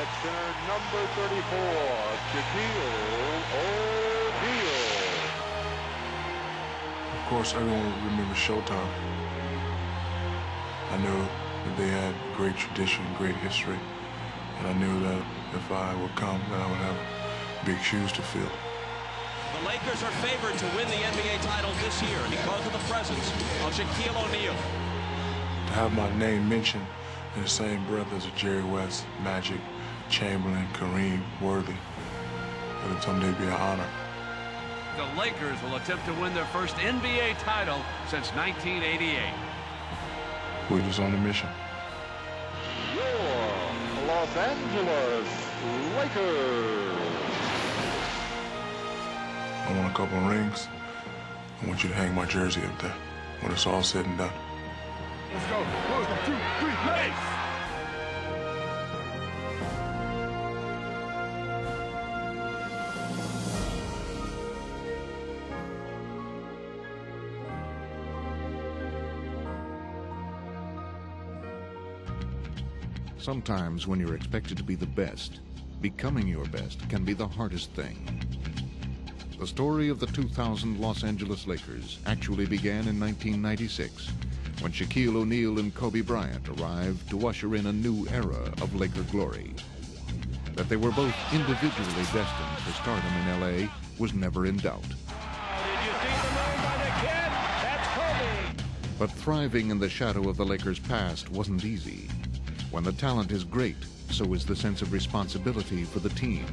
at center, number 34, Shaquille O'Neal. Of course, everyone remembers Showtime. I knew that they had great tradition, great history, and I knew that if I would come, that I would have big shoes to fill. The Lakers are favored to win the NBA title this year because of the presence of Shaquille O'Neal. To have my name mentioned in the same breath as a Jerry West, Magic, Chamberlain, Kareem, Worthy, it would someday be an honor. The Lakers will attempt to win their first NBA title since 1988. We're just on a mission. Your Los Angeles Lakers. I want a couple of rings. I want you to hang my jersey up there when it's all said and done. Let's go. 1, 2, 3, race! Sometimes when you're expected to be the best, becoming your best can be the hardest thing. The story of the 2000 Los Angeles Lakers actually began in 1996, when Shaquille O'Neal and Kobe Bryant arrived to usher in a new era of Laker glory. That they were both individually destined for stardom in L.A. was never in doubt. Did you see the move by the kid? That's Kobe! But thriving in the shadow of the Lakers' past wasn't easy. When the talent is great, so is the sense of responsibility for the team.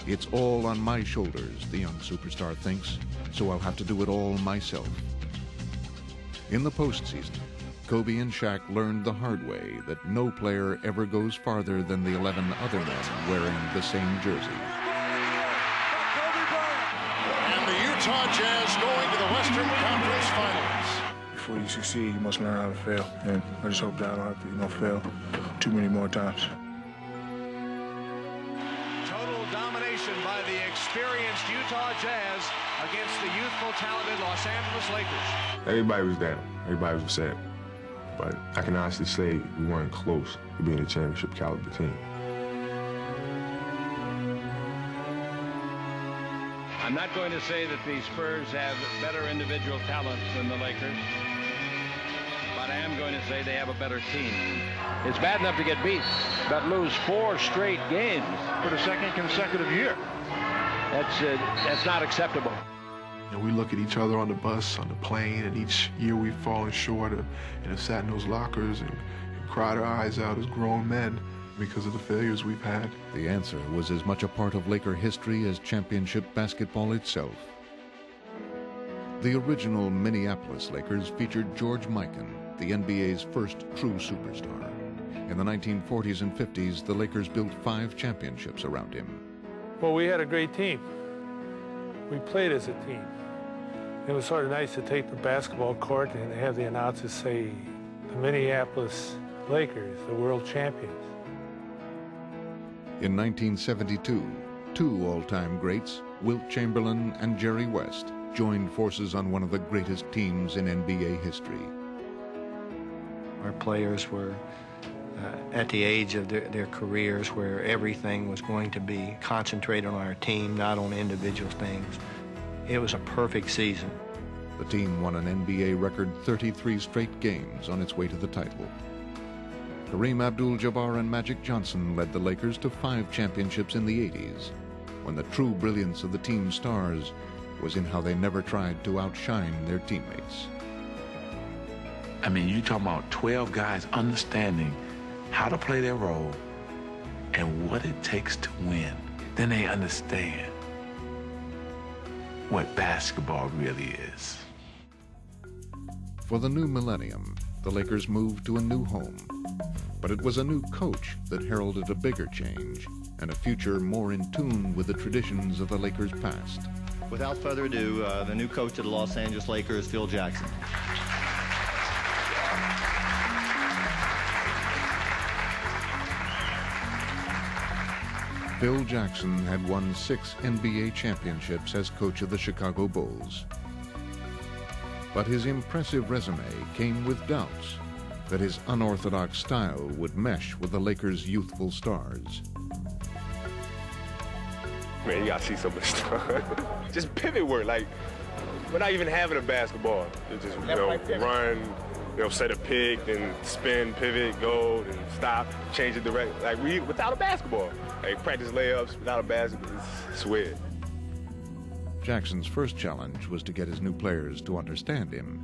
It's all on my shoulders, the young superstar thinks, so I'll have to do it all myself. In the postseason, Kobe and Shaq learned the hard way that no player ever goes farther than the 11 other men wearing the same jersey. And the Utah Jazz going to the Western Conference Finals. Before you succeed, you must learn how to fail. And I just hope that I don't have to, fail too many more times. Total domination by the experienced Utah Jazz against the youthful, talented Los Angeles Lakers. Everybody was down. Everybody was upset. But I can honestly say we weren't close to being a championship caliber team. I'm not going to say that the Spurs have better individual talent than the Lakers, but I am going to say they have a better team. It's bad enough to get beat, but lose 4 straight games for the second consecutive year. That's not acceptable. And we look at each other on the bus, on the plane, and each year we've fallen short and have sat in those lockers and cried our eyes out as grown men because of the failures we've had. The answer was as much a part of Laker history as championship basketball itself. The original Minneapolis Lakers featured George Mikan, the NBA's first true superstar. In the 1940s and 50s, the Lakers built 5 championships around him. Well, we had a great team. We played as a team. It was sort of nice to take the basketball court and have the announcers say, the Minneapolis Lakers, the world champions. In 1972, 2 all-time greats, Wilt Chamberlain and Jerry West, joined forces on one of the greatest teams in NBA history. Our players were at the age of their careers where everything was going to be concentrated on our team, not on individual things. It was a perfect season. The team won an NBA record 33 straight games on its way to the title. Kareem Abdul-Jabbar and Magic Johnson led the Lakers to 5 championships in the 80s, when the true brilliance of the team's stars was in how they never tried to outshine their teammates. I mean, you're talking about 12 guys understanding how to play their role and what it takes to win. Then they understand what basketball really is. For the new millennium, the Lakers moved to a new home. But it was a new coach that heralded a bigger change and a future more in tune with the traditions of the Lakers' past. Without further ado, the new coach of the Los Angeles Lakers, Phil Jackson. Phil Jackson had won 6 NBA championships as coach of the Chicago Bulls. But his impressive resume came with doubts. that his unorthodox style would mesh with the Lakers' youthful stars. Man, you gotta see some of this stuff. Just pivot work, like, without even having a basketball. You just, run, set a pick, then spin, pivot, go, and stop, change the direction. Like, without a basketball. Like, practice layups without a basketball. It's weird. Jackson's first challenge was to get his new players to understand him.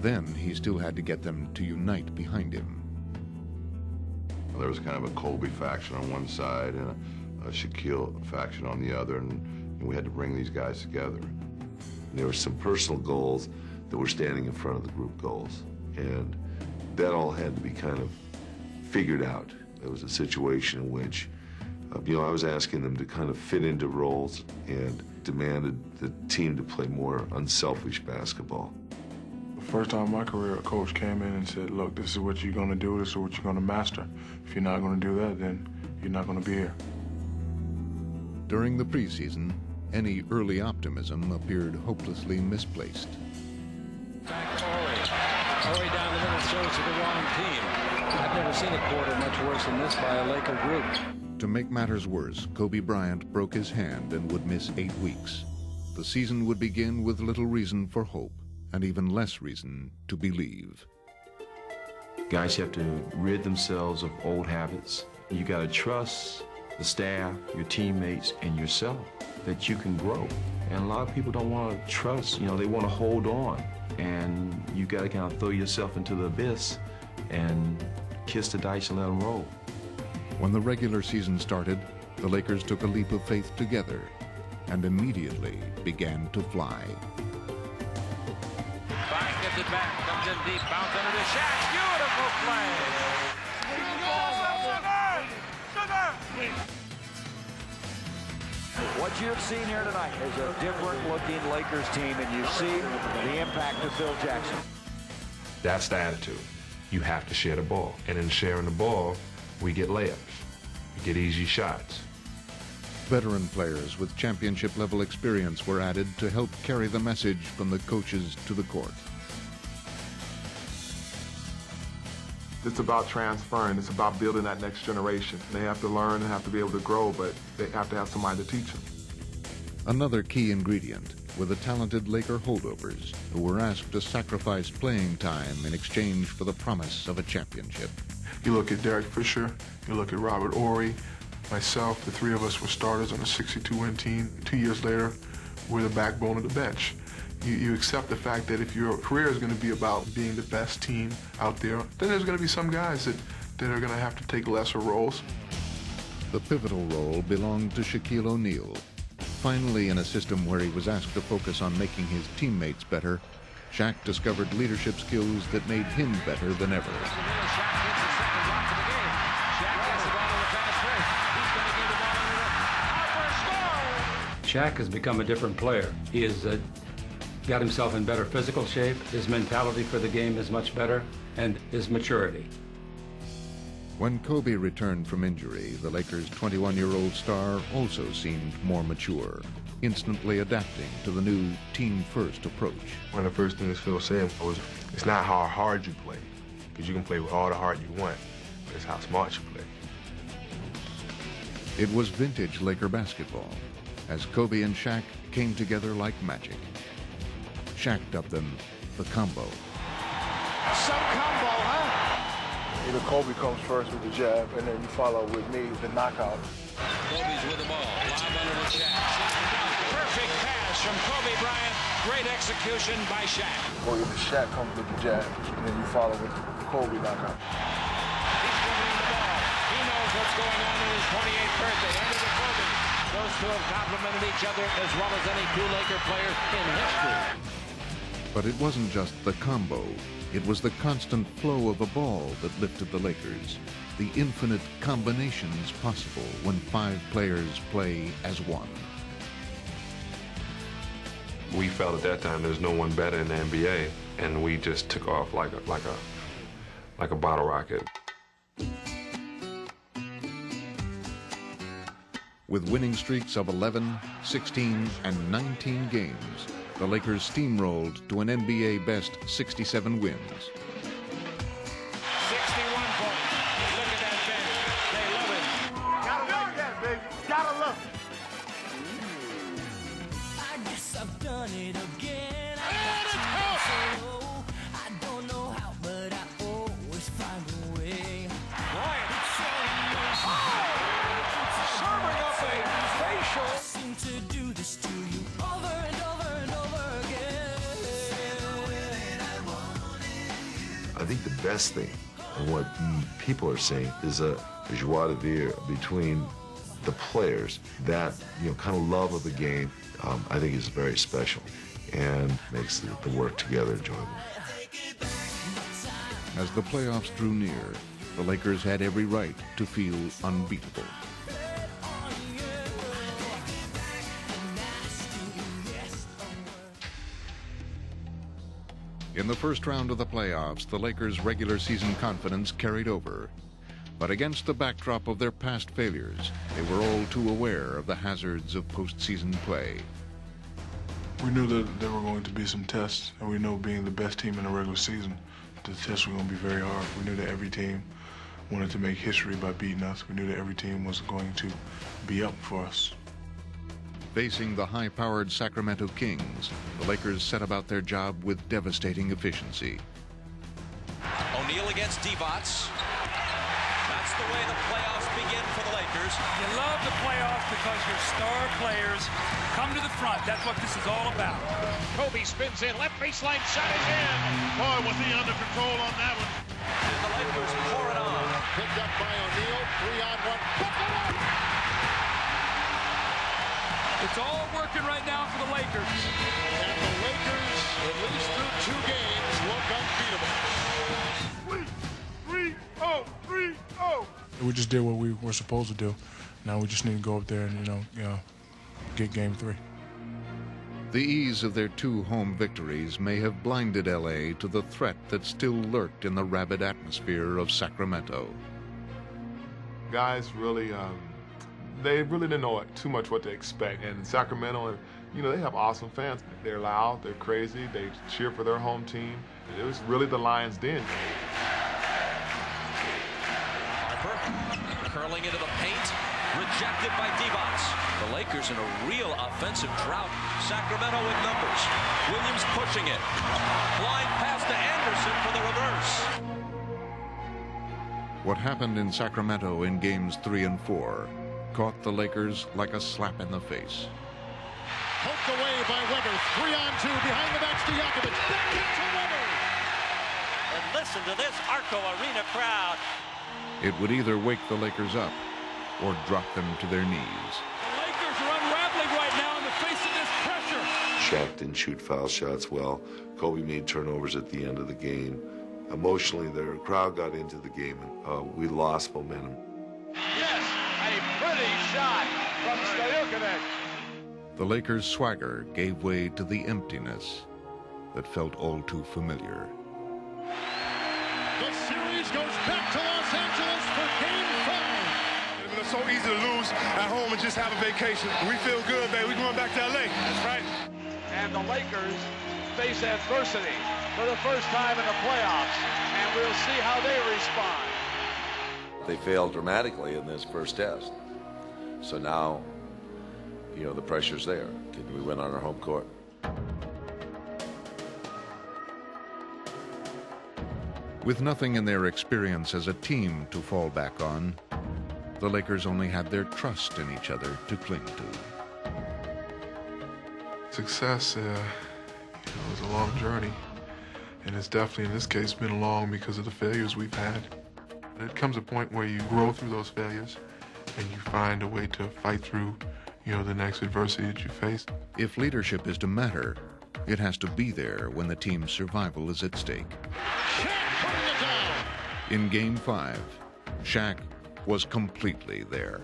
Then he still had to get them to unite behind him. There was kind of a Kobe faction on one side and a Shaquille faction on the other, and we had to bring these guys together. And there were some personal goals that were standing in front of the group goals, and that all had to be kind of figured out. There was a situation in which, I was asking them to kind of fit into roles and demanded the team to play more unselfish basketball. The first time in my career, a coach came in and said, look, this is what you're going to do, this is what you're going to master. If you're not going to do that, then you're not going to be here. During the preseason, any early optimism appeared hopelessly misplaced. Corey down the middle shows to the wrong team. I've never seen a quarter much worse than this by a Laker group. To make matters worse, Kobe Bryant broke his hand and would miss 8 weeks. The season would begin with little reason for hope and even less reason to believe. Guys have to rid themselves of old habits. You got to trust the staff, your teammates, and yourself that you can grow. And a lot of people don't want to trust, they want to hold on. And you got to kind of throw yourself into the abyss and kiss the dice and let them roll. When the regular season started, the Lakers took a leap of faith together and immediately began to fly. Bryant gets it back, comes in deep, bounce under to Shaq. Beautiful play. What you have seen here tonight is a different-looking Lakers team, and you see the impact of Phil Jackson. That's the attitude. You have to share the ball. And in sharing the ball, we get layups. We get easy shots. Veteran players with championship-level experience were added to help carry the message from the coaches to the court. It's about transferring. It's about building that next generation. They have to learn and have to be able to grow, but they have to have somebody to teach them. Another key ingredient were the talented Laker holdovers who were asked to sacrifice playing time in exchange for the promise of a championship. You look at Derek Fisher, you look at Robert Horry, myself, the three of us were starters on a 62-win team. 2 years later, we're the backbone of the bench. You accept the fact that if your career is going to be about being the best team out there, then there's going to be some guys that are going to have to take lesser roles. The pivotal role belonged to Shaquille O'Neal. Finally, in a system where he was asked to focus on making his teammates better, Shaq discovered leadership skills that made him better than ever. Shaq has become a different player. He has got himself in better physical shape. His mentality for the game is much better, and his maturity. When Kobe returned from injury, the Lakers' 21-year-old star also seemed more mature, instantly adapting to the new team-first approach. One of the first things Phil said was, it's not how hard you play, because you can play with all the heart you want, but it's how smart you play. It was vintage Laker basketball, as Kobe and Shaq came together like magic. Shaq dubbed them the combo. Some combo, huh? Either Kobe comes first with the jab, and then you follow with me, the knockout. Kobe's with the ball, lob under to Shaq. Perfect pass from Kobe Bryant. Great execution by Shaq. Or either Shaq comes with the jab, and then you follow with the Kobe knockout. He's dribbling the ball. He knows what's going on in his 28th birthday. Under to Kobe. Those two have complimented each other as well as any two Laker players in history. But it wasn't just the combo. It was the constant flow of a ball that lifted the Lakers. The infinite combinations possible when 5 players play as one. We felt at that time there's no one better in the NBA, and we just took off like a bottle rocket. With winning streaks of 11, 16, and 19 games, the Lakers steamrolled to an NBA best 67 wins. fella. I guess I've done it again. And it's out! I don't know how, but I always find a way. Bryant. Serving up a facial. I seem to do this to you over and over and over again. I think the best thing, and what people are saying, is a joie de vivre between the players. That kind of love of the game, I think is very special and makes the work together enjoyable. As the playoffs drew near, the Lakers had every right to feel unbeatable. In the first round of the playoffs, the Lakers' regular season confidence carried over. But against the backdrop of their past failures, they were all too aware of the hazards of postseason play. We knew that there were going to be some tests, and we know being the best team in the regular season, the tests were going to be very hard. We knew that every team wanted to make history by beating us. We knew that every team was going to be up for us. Facing the high-powered Sacramento Kings, the Lakers set about their job with devastating efficiency. O'Neal against Divac. That's the way the playoffs begin for the Lakers. You love the playoffs because your star players come to the front. That's what this is all about. Kobe spins in, left baseline shot is in. Boy, was he under control on that one. And the Lakers pour it on. Picked up by O'Neal, 3-on-1. It's all working right now for the Lakers. And the Lakers, at least through 2 games, look unbeatable. 3-0. We just did what we were supposed to do. Now we just need to go up there and, get game 3. The ease of their 2 home victories may have blinded LA to the threat that still lurked in the rabid atmosphere of Sacramento. Guys really, they really didn't know too much what to expect. And Sacramento, they have awesome fans. They're loud, they're crazy, they cheer for their home team. It was really the Lions' den. Harper curling into the paint, rejected by Divac. The Lakers in a real offensive drought. Sacramento in numbers. Williams pushing it. Blind pass to Anderson for the reverse. What happened in Sacramento in games 3 and 4 caught the Lakers like a slap in the face. Poked away by Weber. 3-on-2 behind the back to Yakovich. Back into Weber. And listen to this Arco Arena crowd. It would either wake the Lakers up or drop them to their knees. The Lakers are unraveling right now in the face of this pressure. Shaq didn't shoot foul shots well. Kobe made turnovers at the end of the game. Emotionally, their crowd got into the game, and we lost momentum. Yes, a pretty shot from Stojakovic. The Lakers' swagger gave way to the emptiness that felt all too familiar. The series goes back to Los Angeles for Game 5. It's so easy to lose at home and just have a vacation. We feel good, baby. We're going back to L.A. That's right. And the Lakers face adversity for the first time in the playoffs, and we'll see how they respond. They failed dramatically in this first test. So now, the pressure's there. Can we win on our home court? With nothing in their experience as a team to fall back on, the Lakers only had their trust in each other to cling to. Success, was a long journey, and it's definitely, in this case, been long because of the failures we've had. There comes a point where you grow through those failures, and you find a way to fight through, the next adversity that you face. If leadership is to matter, it has to be there when the team's survival is at stake. In Game 5, Shaq was completely there.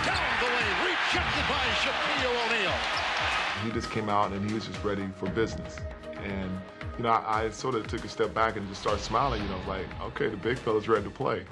Down the lane, rejected by Shaquille O'Neal. He just came out and he was just ready for business. And, I sort of took a step back and just started smiling, like, okay, the big fella's ready to play.